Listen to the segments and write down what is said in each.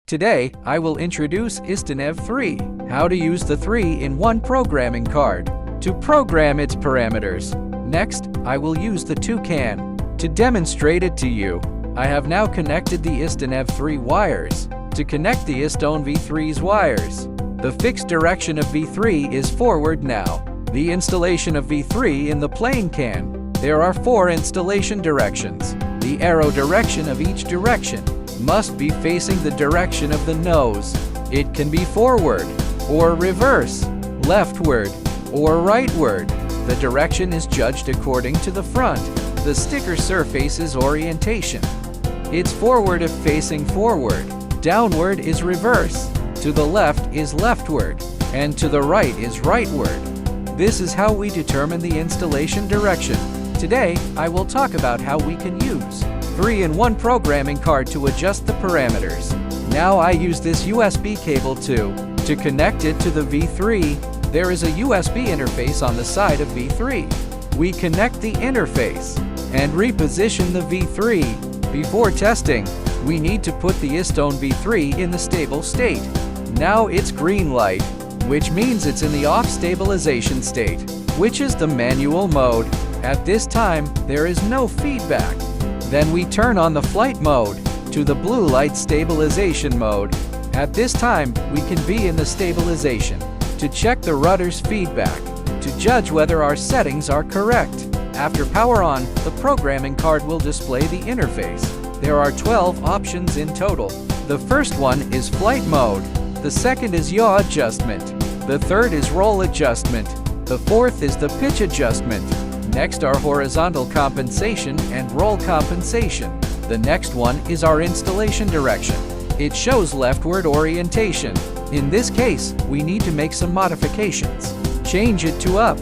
Today, I will introduce iSTONE 3, how to use the 3-in-1 programming card to program its parameters. Next, I will use the toucan to demonstrate it to you. I have now connected the iSTONE 3 wires to connect the iSTONE V3's wires. The fixed direction of V3 is forward now. The installation of V3 in the plane can. There are 4 installation directions. The arrow direction of each direction must be facing the direction of the nose. It can be forward or reverse, leftward or rightward. The direction is judged according to the front, the sticker surface's orientation. It's forward if facing forward, downward is reverse, to the left is leftward, and to the right is rightward. This is how we determine the installation direction. Today, I will talk about how we can use 3-in-1 programming card to adjust the parameters. Now I use this USB cable to connect it to the V3. There is a USB interface on the side of V3. We connect the interface and reposition the V3. Before testing, we need to put the iSTONE V3 in the stable state. Now it's green light, which means it's in the off stabilization state, which is the manual mode. At this time, there is no feedback. Then we turn on the flight mode to the blue light stabilization mode. At this time, we can be in the stabilization to check the rudder's feedback, to judge whether our settings are correct. After power on, the programming card will display the interface. There are 12 options in total. The first one is flight mode. The second is yaw adjustment. The third is roll adjustment. The fourth is the pitch adjustment. Next are horizontal compensation and roll compensation. The next one is our installation direction. It shows leftward orientation. In this case, we need to make some modifications. Change it to up,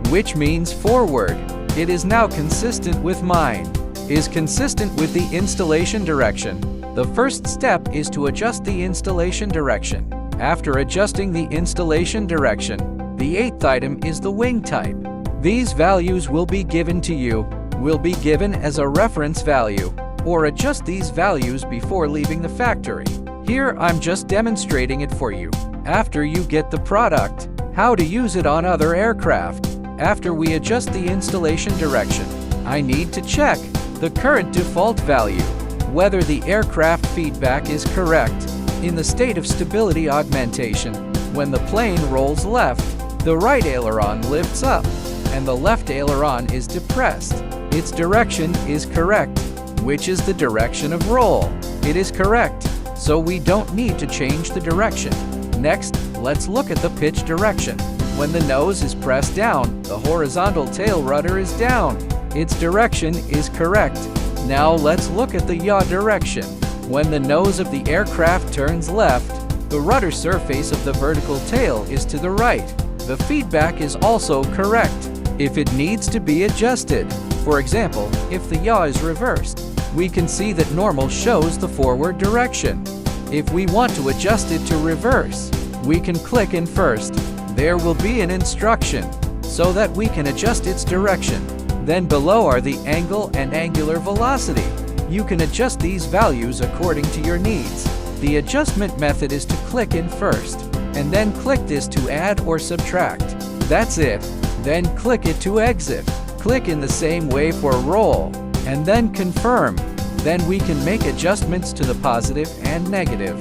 which means forward. It is now consistent with mine. Is consistent with the installation direction. The first step is to adjust the installation direction. After adjusting the installation direction, the 8th item is the wing type. These values will be given to you, will be given as a reference value, or adjust these values before leaving the factory. Here I'm just demonstrating it for you. After you get the product, how to use it on other aircraft. After we adjust the installation direction, I need to check the current default value, whether the aircraft feedback is correct. In the state of stability augmentation, when the plane rolls left, the right aileron lifts up, and the left aileron is depressed. Its direction is correct, which is the direction of roll. It is correct, so we don't need to change the direction. Next, let's look at the pitch direction. When the nose is pressed down, the horizontal tail rudder is down. Its direction is correct. Now let's look at the yaw direction. When the nose of the aircraft turns left, the rudder surface of the vertical tail is to the right. The feedback is also correct. If it needs to be adjusted, for example, if the yaw is reversed, we can see that normal shows the forward direction. If we want to adjust it to reverse, we can click in first. There will be an instruction so that we can adjust its direction. Then below are the angle and angular velocity. You can adjust these values according to your needs. The adjustment method is to click in first, and then click this to add or subtract. That's it. Then click it to exit. Click in the same way for roll, and then confirm. Then we can make adjustments to the positive and negative.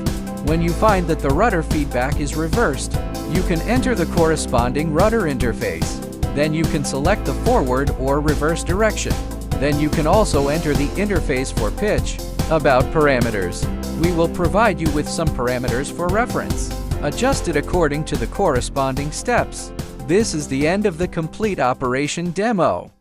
When you find that the rudder feedback is reversed, you can enter the corresponding rudder interface. Then you can select the forward or reverse direction. Then you can also enter the interface for pitch. About parameters, we will provide you with some parameters for reference. Adjust it according to the corresponding steps. This is the end of the complete operation demo.